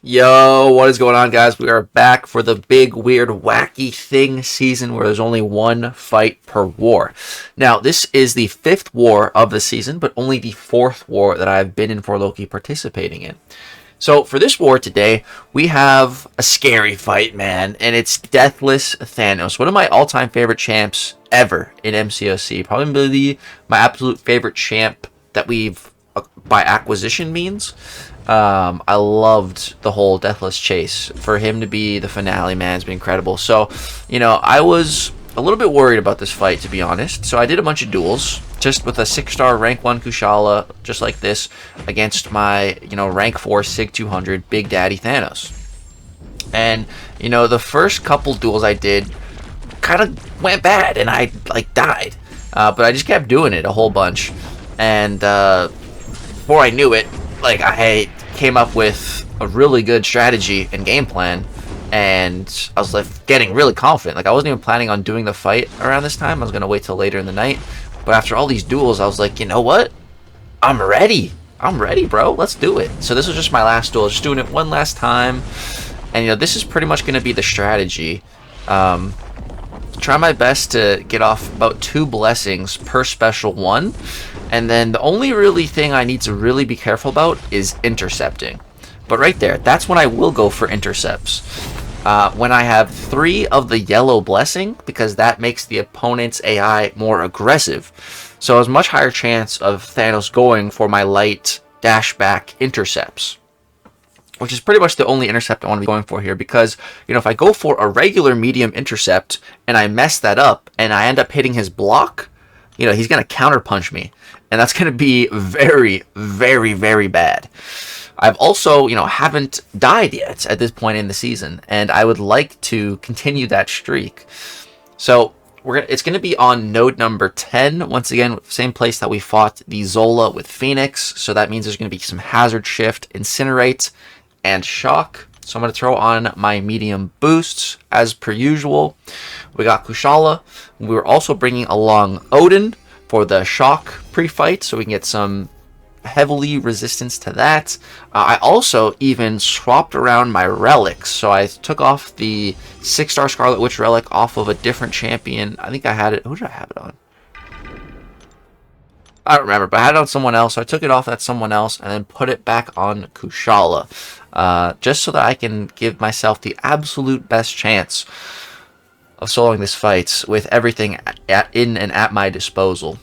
Yo, what is going on, guys? We are back for the big, weird, wacky thing season where there's only one fight per war. Now, this is the 5th war of the season, but only the 4th war that I've been in for Loki participating in. So, for this war today, we have a scary fight, man, and it's Deathless Thanos, one of my all-time favorite champs ever in MCOC. Probably my absolute favorite champ that we've, by acquisition means. I loved the whole Deathless chase. For him to be the finale, man, has been incredible. So, I was a little bit worried about this fight, to be honest. So I did a bunch of duels, just with a 6-star rank 1 Kushala, just like this, against my, rank 4 Sig 200 Big Daddy Thanos. And, the first couple duels I did kind of went bad, and I, died. But I just kept doing it a whole bunch. And, before I knew it, I came up with a really good strategy and game plan, and I was getting really confident. I wasn't even planning on doing the fight around this time. I was gonna wait till later in the night. But after all these duels, I was like, you know what? I'm ready, bro. Let's do it. So this was just my last duel, just doing it one last time. And this is pretty much gonna be the strategy. Try my best to get off about 2 blessings per special one. And then the only really thing I need to really be careful about is intercepting. But right there, that's when I will go for intercepts. When I have 3 of the yellow blessing, because that makes the opponent's AI more aggressive. So there's a much higher chance of Thanos going for my light dashback intercepts, which is pretty much the only intercept I want to be going for here, because, if I go for a regular medium intercept and I mess that up and I end up hitting his block, he's going to counterpunch me. And that's going to be very, very, very bad. I've also, haven't died yet at this point in the season, and I would like to continue that streak. So it's going to be on node number 10. Once again, same place that we fought the Zola with Phoenix. So that means there's going to be some Hazard Shift, Incinerate, and Shock. So I'm going to throw on my medium boosts as per usual. We got Kushala. We were also bringing along Odin for the Shock pre-fight, so we can get some heavily resistance to that. I also even swapped around my relics. So I took off the 6-star Scarlet Witch relic off of a different champion. I think I had it. Who did I have it on? I don't remember, but I had it on someone else. So I took it off that someone else and then put it back on Kushala. Just so that I can give myself the absolute best chance of soloing this fight with everything in and at my disposal.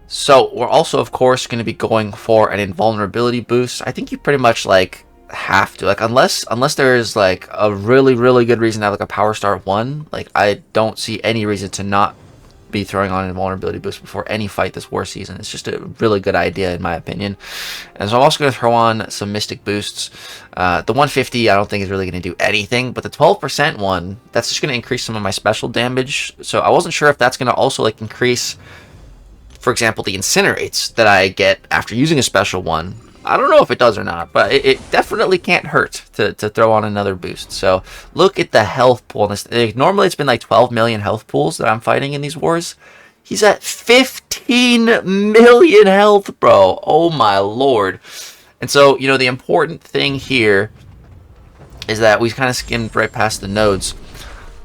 So we're also, of course, going to be going for an invulnerability boost. I think you pretty much have to, unless there is a really, really good reason to have a power star 1. I don't see any reason to not be throwing on an invulnerability boost before any fight this war season. It's just a really good idea in my opinion. And so I'm also going to throw on some mystic boosts. The 150 I don't think is really going to do anything, but the 12% one, that's just going to increase some of my special damage. So I wasn't sure if that's going to also increase, for example, the incinerates that I get after using a special one. I don't know if it does or not, but it definitely can't hurt to throw on another boost. So look at the health pool. Normally it's been 12 million health pools that I'm fighting in these wars. He's at 15 million health, bro. Oh my lord. And so, the important thing here is that we kind of skimmed right past the nodes.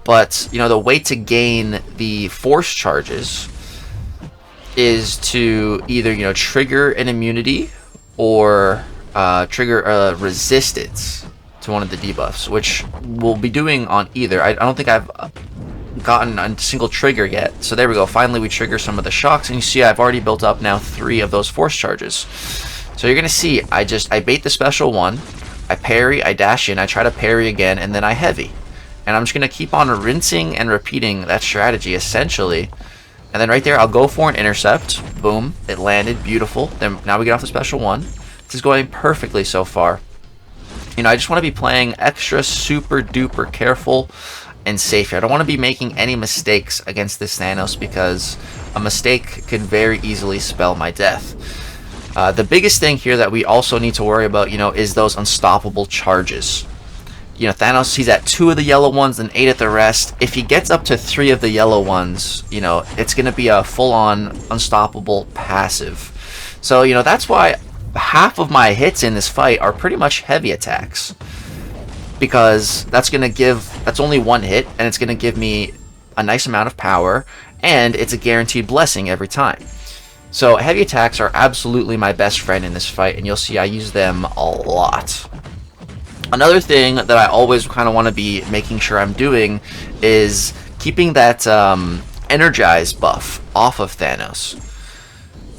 But, the way to gain the force charges is to either, trigger an immunity or trigger a resistance to one of the debuffs, which we'll be doing on either. I don't think I've gotten a single trigger yet. So there we go. Finally, we trigger some of the shocks, and you see I've already built up now 3 of those force charges. So you're going to see I bait the special one, I parry, I dash in, I try to parry again, and then I heavy. And I'm just going to keep on rinsing and repeating that strategy, essentially. And then right there, I'll go for an intercept. Boom. It landed. Beautiful. Then now we get off the special one. This is going perfectly so far. I just want to be playing extra super duper careful and safe here. I don't want to be making any mistakes against this Thanos, because a mistake could very easily spell my death. The biggest thing here that we also need to worry about, is those unstoppable charges. Thanos, he's at 2 of the yellow ones and 8 at the rest. If he gets up to 3 of the yellow ones, it's going to be a full-on unstoppable passive. So, that's why half of my hits in this fight are pretty much heavy attacks, because that's only one hit, and it's gonna give me a nice amount of power, and it's a guaranteed blessing every time. So heavy attacks are absolutely my best friend in this fight, and you'll see I use them a lot. Another thing that I always kind of want to be making sure I'm doing is keeping that energize buff off of Thanos,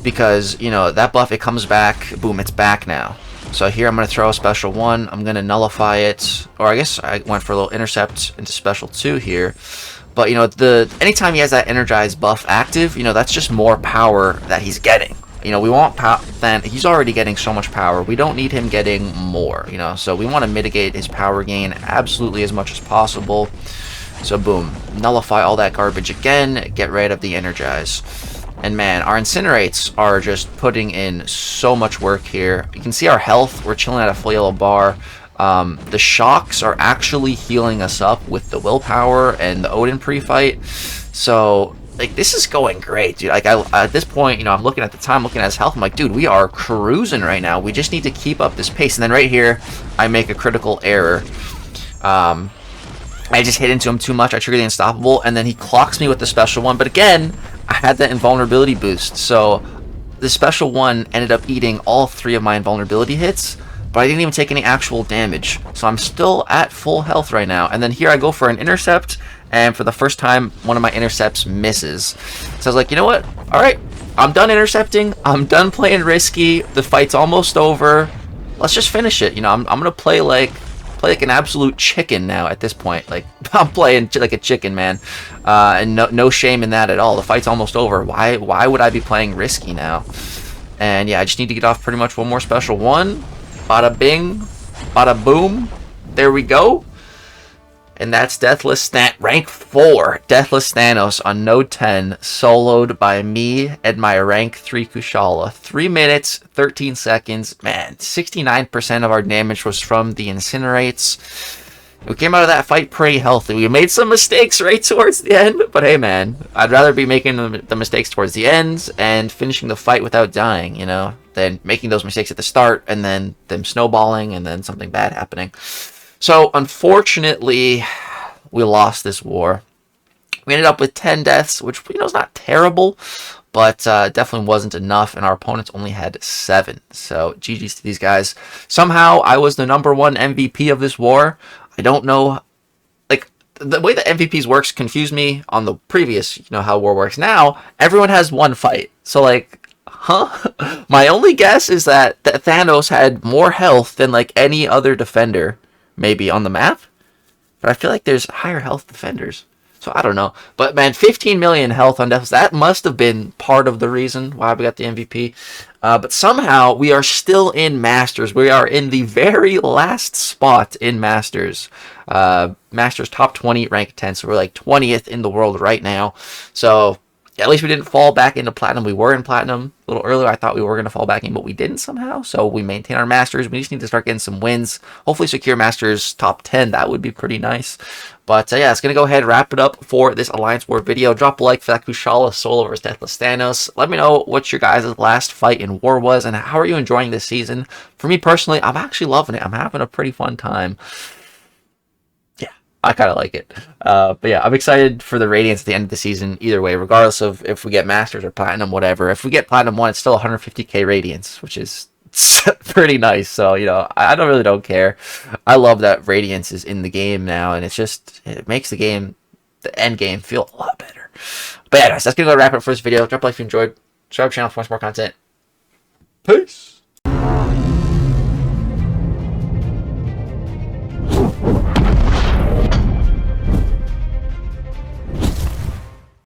because you know that buff, it comes back, boom, it's back now. So here I'm going to throw a special 1, I'm going to nullify it, or I guess I went for a little intercept into special 2 here. But you know, anytime he has that energize buff active, you know, that's just more power that he's getting. You know, we want he's already getting so much power, we don't need him getting more, you know, so we want to mitigate his power gain absolutely as much as possible. So boom, nullify all that garbage again, get rid of the energize. And man, our incinerates are just putting in so much work here. You can see our health, we're chilling at a full yellow bar. The shocks are actually healing us up with the willpower and the Odin pre-fight. So like, this is going great, dude. Like, at this point, you know, I'm looking at the time, looking at his health, I'm like, dude, we are cruising right now. We just need to keep up this pace. And then right here, I make a critical error. I just hit into him too much, I trigger the unstoppable, and then he clocks me with the special 1. But again, I had that invulnerability boost, so the special 1 ended up eating all 3 of my invulnerability hits, but I didn't even take any actual damage. So I'm still at full health right now. And then here I go for an intercept, and for the first time, one of my intercepts misses. So I was like, you know what? Alright, I'm done intercepting. I'm done playing risky. The fight's almost over. Let's just finish it. You know, I'm going to play like an absolute chicken now at this point. Like, I'm playing like a chicken, man. And no shame in that at all. The fight's almost over. Why would I be playing risky now? And yeah, I just need to get off pretty much one more special 1. Bada bing, bada boom, there we go. And that's Deathless rank 4, Deathless Thanos on Node 10, soloed by me and my rank 3 Kushala. 3 minutes, 13 seconds, man, 69% of our damage was from the incinerates. We came out of that fight pretty healthy. We made some mistakes right towards the end, but hey man, I'd rather be making the mistakes towards the end and finishing the fight without dying, you know, than making those mistakes at the start and then them snowballing and then something bad happening. So unfortunately, we lost this war. We ended up with 10 deaths, which, you know, is not terrible, but definitely wasn't enough, and our opponents only had 7. So GG's to these guys. Somehow I was the #1 MVP of this war. I don't know, like, the way that MVPs works confused me on the previous, you know, how war works. Now, everyone has 1 fight. So, like, huh? My only guess is that Thanos had more health than, like, any other defender, maybe, on the map. But I feel like there's higher health defenders. So, I don't know. But, man, 15 million health on Deathless. That must have been part of the reason why we got the MVP. But somehow, we are still in Masters. We are in the very last spot in Masters. Masters top 20, rank 10. So, we're like 20th in the world right now. So, at least we didn't fall back into Platinum. We were in Platinum a little earlier. I thought we were going to fall back in, but we didn't somehow. So, we maintain our Masters. We just need to start getting some wins. Hopefully, secure Masters top 10. That would be pretty nice. But yeah, it's going to go ahead and wrap it up for this Alliance War video. Drop a like for that Kushala solo versus Deathless Thanos. Let me know what your guys' last fight in war was, and how are you enjoying this season? For me personally, I'm actually loving it. I'm having a pretty fun time. Yeah, I kind of like it. But yeah, I'm excited for the Radiance at the end of the season either way, regardless of if we get Masters or Platinum, whatever. If we get Platinum 1, it's still 150k Radiance, which is pretty nice. So, you know, I really don't care. I love that Radiance is in the game now, and it makes the game, the end game, feel a lot better. But yeah, guys, that's gonna go wrap it up for this video. Drop a like if you enjoyed. Subscribe to the channel for much more content. Peace.